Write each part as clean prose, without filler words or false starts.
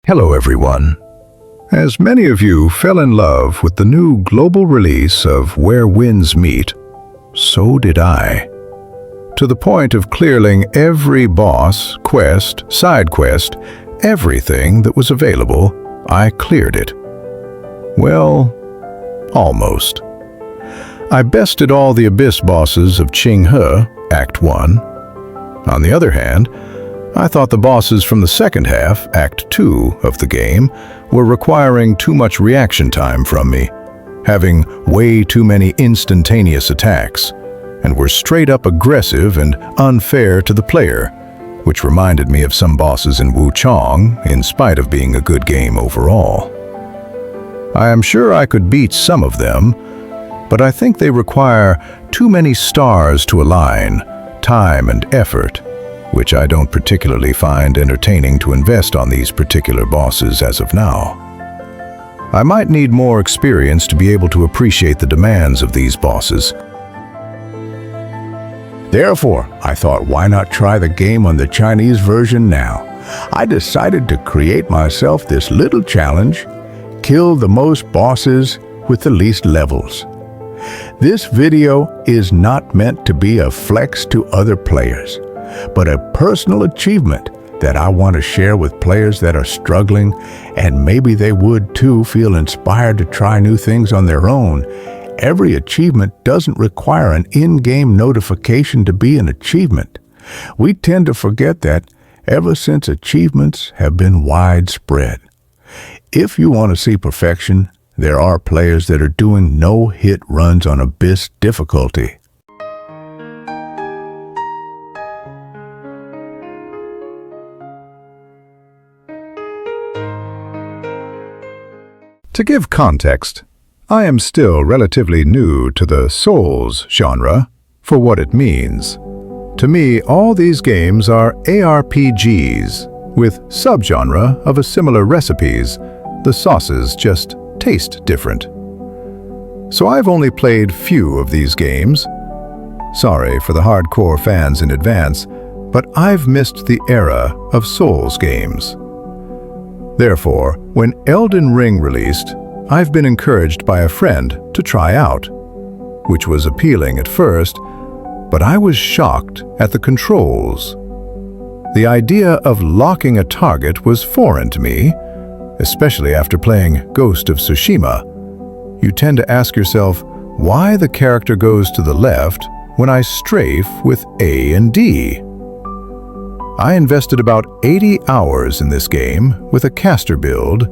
Hello everyone. As many of you fell in love with the new global release of Where Winds Meet, so did I. To the point of clearing every boss, quest, side quest, everything that was available, I cleared it. Well, almost. I bested all the Abyss bosses of Qinghe, Act 1. On the other hand, I thought the bosses from the second half, Act 2 of the game, were requiring too much reaction time from me, having way too many instantaneous attacks, and were straight up aggressive and unfair to the player, which reminded me of some bosses in Wuchang, in spite of being a good game overall. I am sure I could beat some of them, but I think they require too many stars to align, time and effort, which I don't particularly find entertaining to invest on these particular bosses as of now. I might need more experience to be able to appreciate the demands of these bosses. Therefore, I thought, why not try the game on the Chinese version now? I decided to create myself this little challenge: kill the most bosses with the least levels. This video is not meant to be a flex to other players, but a personal achievement that I want to share with players that are struggling, and maybe they would too feel inspired to try new things on their own. Every achievement doesn't require an in-game notification to be an achievement. We tend to forget that ever since achievements have been widespread. If you want to see perfection, there are players that are doing no-hit runs on Abyss difficulty. To give context, I am still relatively new to the Souls genre for what it means. To me, all these games are ARPGs with subgenre of a similar recipes. The sauces just taste different. So I've only played few of these games. Sorry for the hardcore fans in advance, but I've missed the era of Souls games. Therefore, when Elden Ring released, I've been encouraged by a friend to try out, which was appealing at first, but I was shocked at the controls. The idea of locking a target was foreign to me, especially after playing Ghost of Tsushima. You tend to ask yourself why the character goes to the left when I strafe with A and D. I invested about 80 hours in this game with a caster build,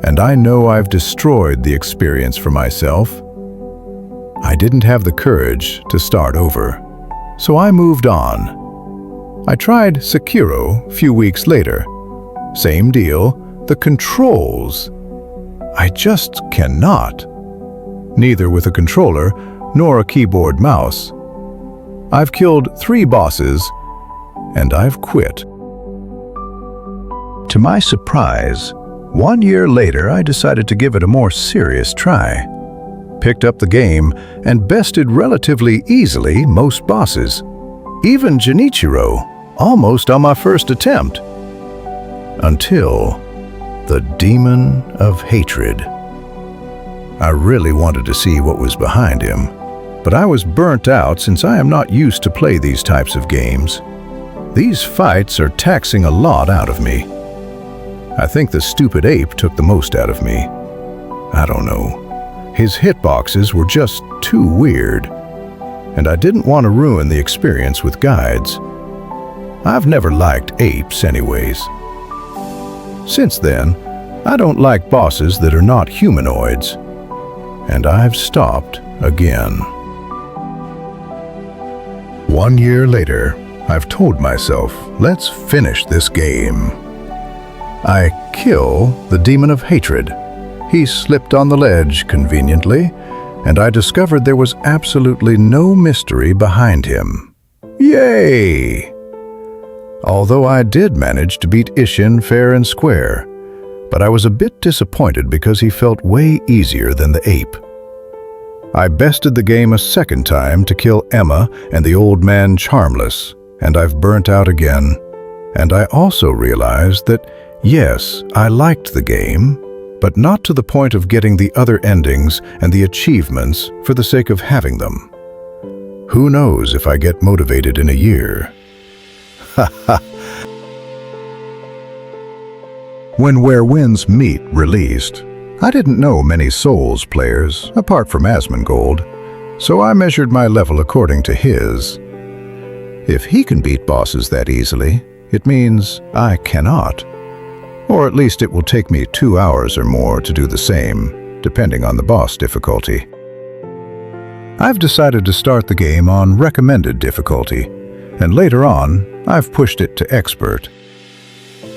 and I know I've destroyed the experience for myself. I didn't have the courage to start over, so I moved on. I tried Sekiro a few weeks later. Same deal, the controls. I just cannot. Neither with a controller nor a keyboard mouse. I've killed 3 bosses, and I've quit. To my surprise, 1 year later I decided to give it a more serious try. Picked up the game and bested relatively easily most bosses. Even Genichiro, almost on my first attempt. Until the Demon of Hatred. I really wanted to see what was behind him, but I was burnt out since I am not used to play these types of games. These fights are taxing a lot out of me. I think the stupid ape took the most out of me. I don't know. His hitboxes were just too weird, and I didn't want to ruin the experience with guides. I've never liked apes anyways. Since then, I don't like bosses that are not humanoids, and I've stopped again. 1 year later, I've told myself, let's finish this game. I kill the Demon of Hatred. He slipped on the ledge conveniently, and I discovered there was absolutely no mystery behind him. Yay! Although I did manage to beat Ishin fair and square, but I was a bit disappointed because he felt way easier than the ape. I bested the game a second time to kill Emma and the old man Charmless, and I've burnt out again. And I also realized that Yes, I liked the game, but not to the point of getting the other endings and the achievements for the sake of having them. Who knows if I get motivated in a year? When Where Winds Meet released, I didn't know many Souls players, apart from Asmongold, so I measured my level according to his. If he can beat bosses that easily, it means I cannot. Or at least it will take me 2 hours or more to do the same, depending on the boss difficulty. I've decided to start the game on recommended difficulty, and later on, I've pushed it to expert.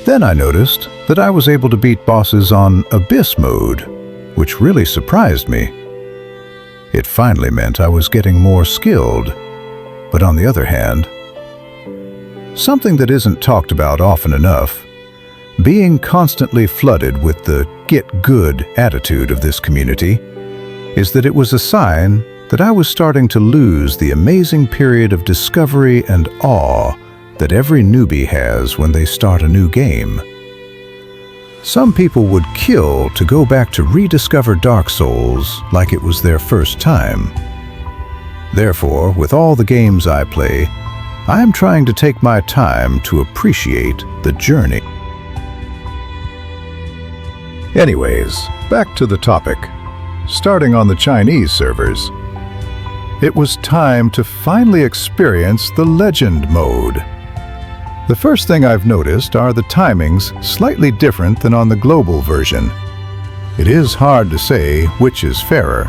Then I noticed that I was able to beat bosses on Abyss mode, which really surprised me. It finally meant I was getting more skilled, but on the other hand, something that isn't talked about often enough, being constantly flooded with the get good attitude of this community, is that it was a sign that I was starting to lose the amazing period of discovery and awe that every newbie has when they start a new game. Some people would kill to go back to rediscover Dark Souls like it was their first time. Therefore, with all the games I play, I am trying to take my time to appreciate the journey. Anyways, back to the topic. Starting on the Chinese servers, it was time to finally experience the Legend mode. The first thing I've noticed are the timings slightly different than on the global version. It is hard to say which is fairer.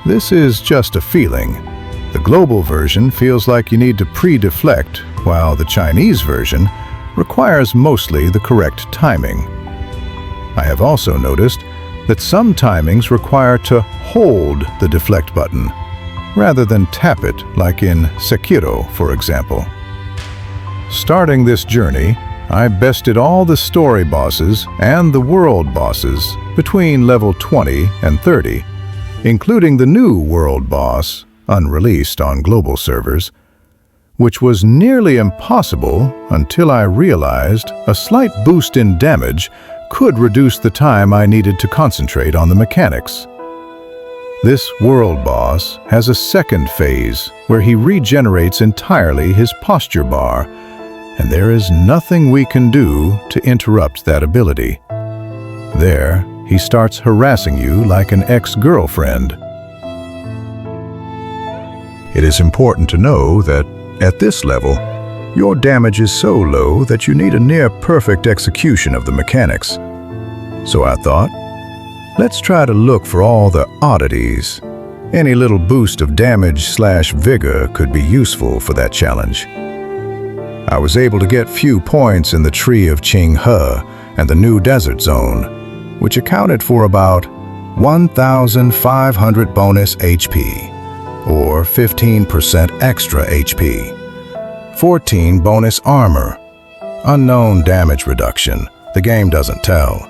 This is just a feeling. The global version feels like you need to pre-deflect, while the Chinese version requires mostly the correct timing. I have also noticed that some timings require to hold the deflect button, rather than tap it like in Sekiro, for example. Starting this journey, I bested all the story bosses and the world bosses between level 20 and 30, including the new world boss, unreleased on global servers, which was nearly impossible until I realized a slight boost in damage could reduce the time I needed to concentrate on the mechanics. This world boss has a second phase where he regenerates entirely his posture bar, and there is nothing we can do to interrupt that ability. There, he starts harassing you like an ex-girlfriend. It is important to know that, at this level, your damage is so low that you need a near-perfect execution of the mechanics. So I thought, let's try to look for all the oddities. Any little boost of damage/vigor could be useful for that challenge. I was able to get few points in the Tree of Qinghe and the New Desert Zone, which accounted for about 1,500 bonus HP, or 15% extra HP, 14 bonus armor, unknown damage reduction, the game doesn't tell,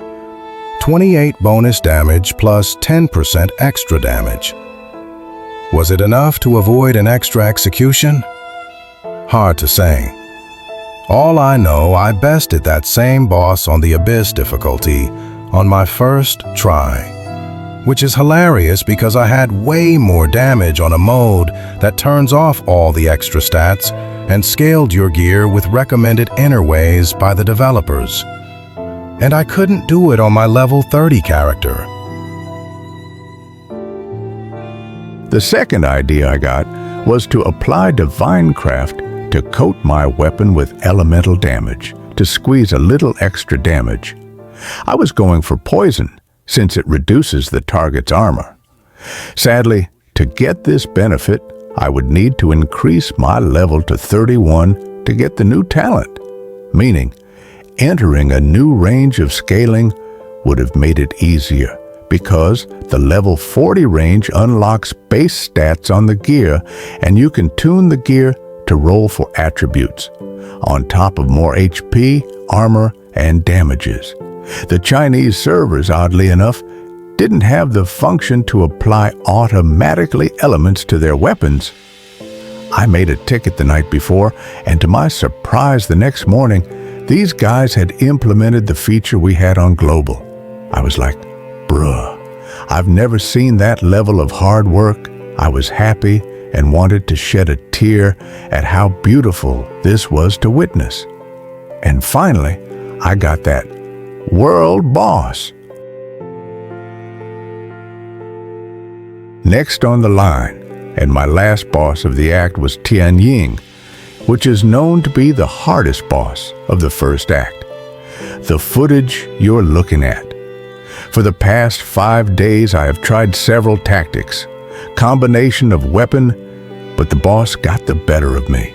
28 bonus damage plus 10% extra damage. Was it enough to avoid an extra execution? Hard to say. All I know, I bested that same boss on the Abyss difficulty on my first try, which is hilarious because I had way more damage on a mode that turns off all the extra stats and scaled your gear with recommended interways by the developers. And I couldn't do it on my level 30 character. The second idea I got was to apply Divine-Craft to coat my weapon with elemental damage, to squeeze a little extra damage. I was going for poison, since it reduces the target's armor. Sadly, to get this benefit, I would need to increase my level to 31 to get the new talent, meaning entering a new range of scaling would have made it easier, because the level 40 range unlocks base stats on the gear, and you can tune the gear to roll for attributes, on top of more HP, armor, and damages. The Chinese servers, oddly enough, didn't have the function to apply automatically elements to their weapons. I made a ticket the night before, and to my surprise the next morning, These guys had implemented the feature we had on Global. I was like, bruh, I've never seen that level of hard work. I was happy and wanted to shed a tear at how beautiful this was to witness. And finally, I got that world boss. Next on the line, and my last boss of the act, was Tian Ying, which is known to be the hardest boss of the first act. The footage you're looking at. For the past 5 days, I have tried several tactics, combination of weapon, but the boss got the better of me.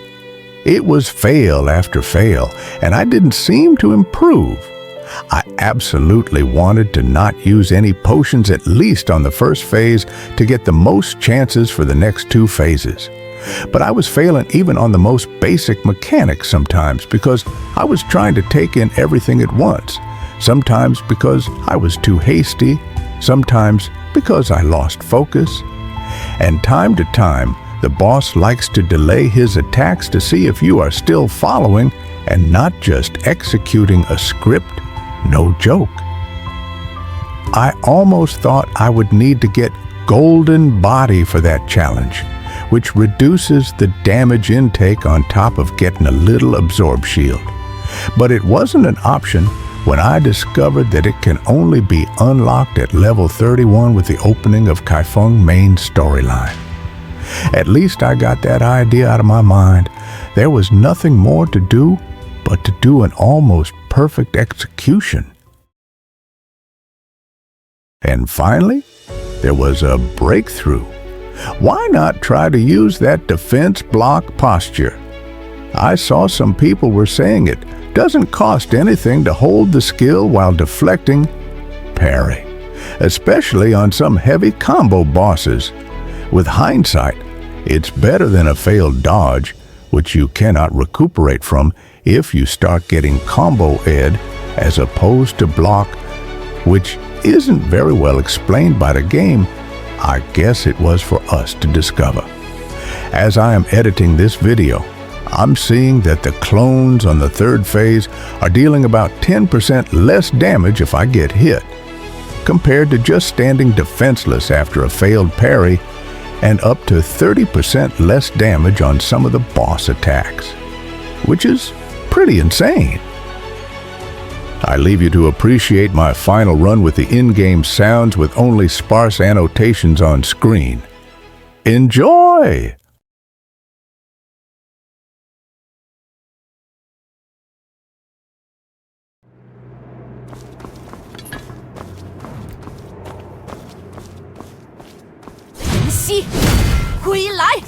It was fail after fail, and I didn't seem to improve. I absolutely wanted to not use any potions, at least on the first phase, to get the most chances for the next 2 phases. But I was failing even on the most basic mechanics sometimes because I was trying to take in everything at once. Sometimes because I was too hasty, sometimes because I lost focus. And time to time, the boss likes to delay his attacks to see if you are still following and not just executing a script. No joke. I almost thought I would need to get Golden Body for that challenge, which reduces the damage intake on top of getting a little Absorb Shield. But it wasn't an option when I discovered that it can only be unlocked at level 31 with the opening of Kaifeng main storyline. At least I got that idea out of my mind. There was nothing more to do but to do an almost perfect execution. And finally, there was a breakthrough. Why not try to use that defense block posture? I saw some people were saying it doesn't cost anything to hold the skill while deflecting parry, especially on some heavy combo bosses. With hindsight, it's better than a failed dodge, which you cannot recuperate from if you start getting combo ed, as opposed to block, which isn't very well explained by the game. I guess it was for us to discover. As I am editing this video, I'm seeing that the clones on the 3rd phase are dealing about 10% less damage if I get hit, compared to just standing defenseless after a failed parry, and up to 30% less damage on some of the boss attacks, which is pretty insane. I leave you to appreciate my final run with the in-game sounds with only sparse annotations on screen. Enjoy! Xi，归来！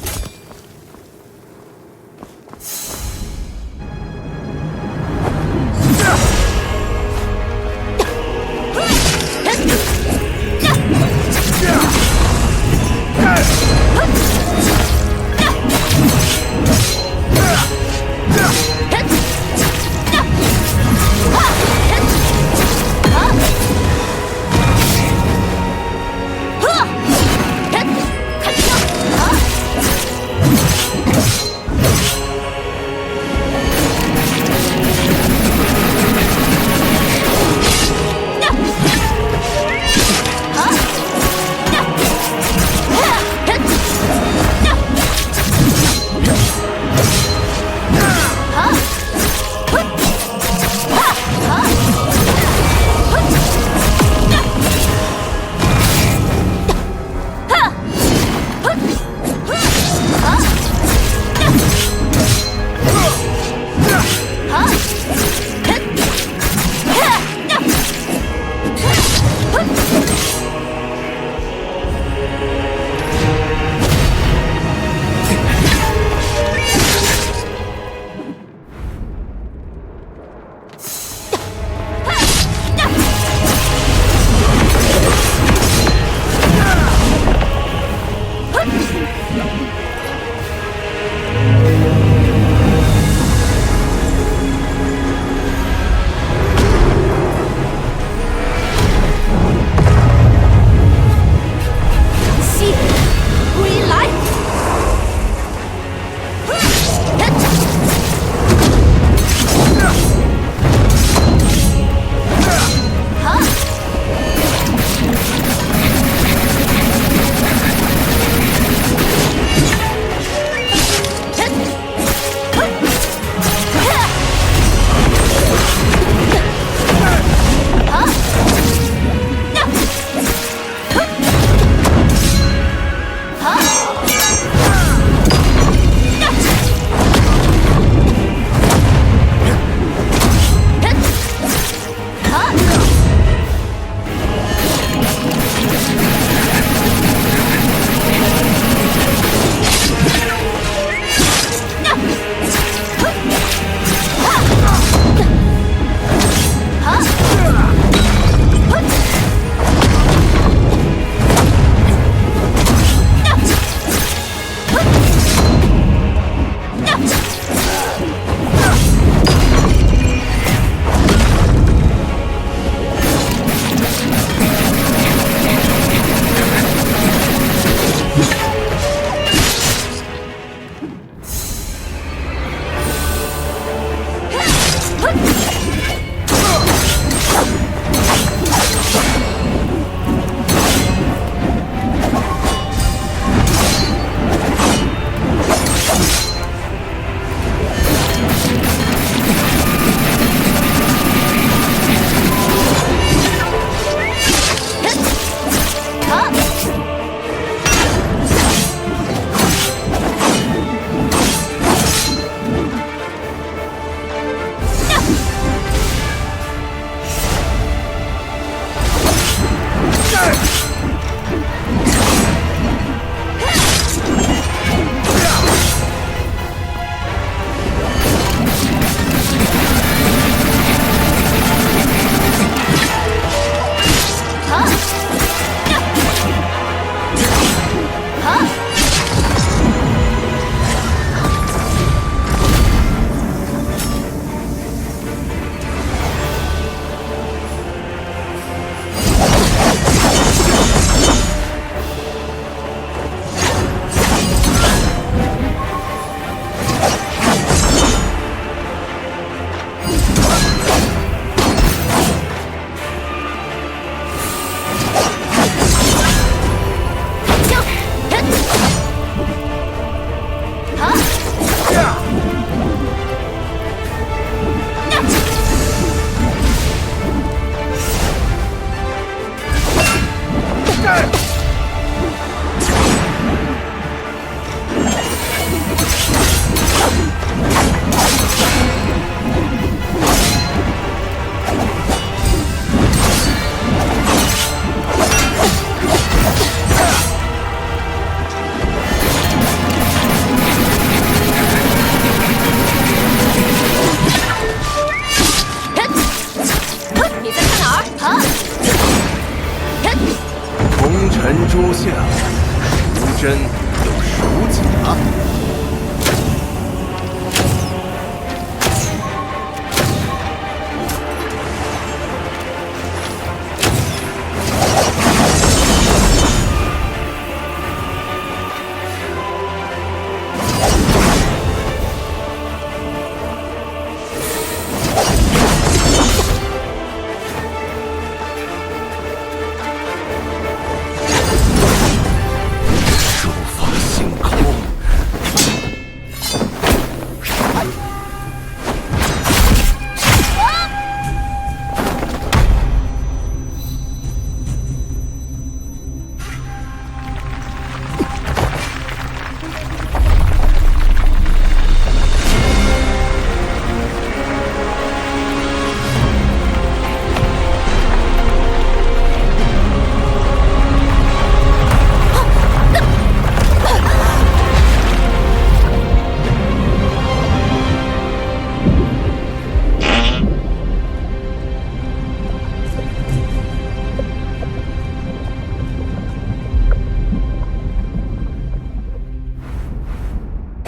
功臣诸相，孰真又孰假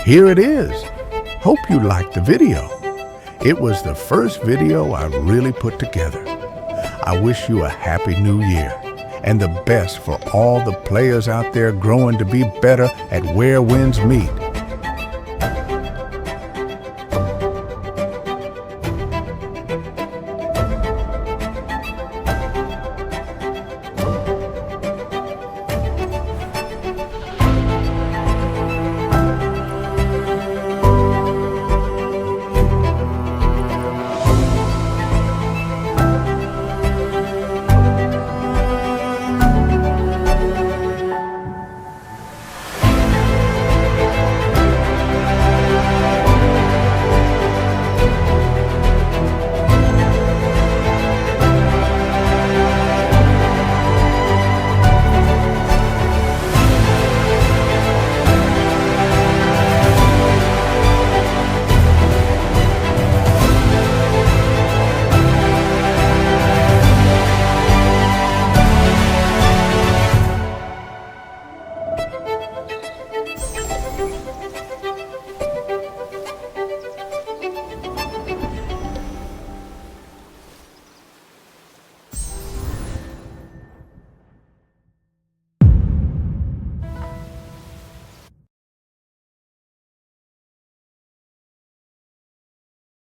？Here it is. Hope you liked the video. It was the first video I really put together. I wish you a happy new year and the best for all the players out there growing to be better at Where Winds Meet.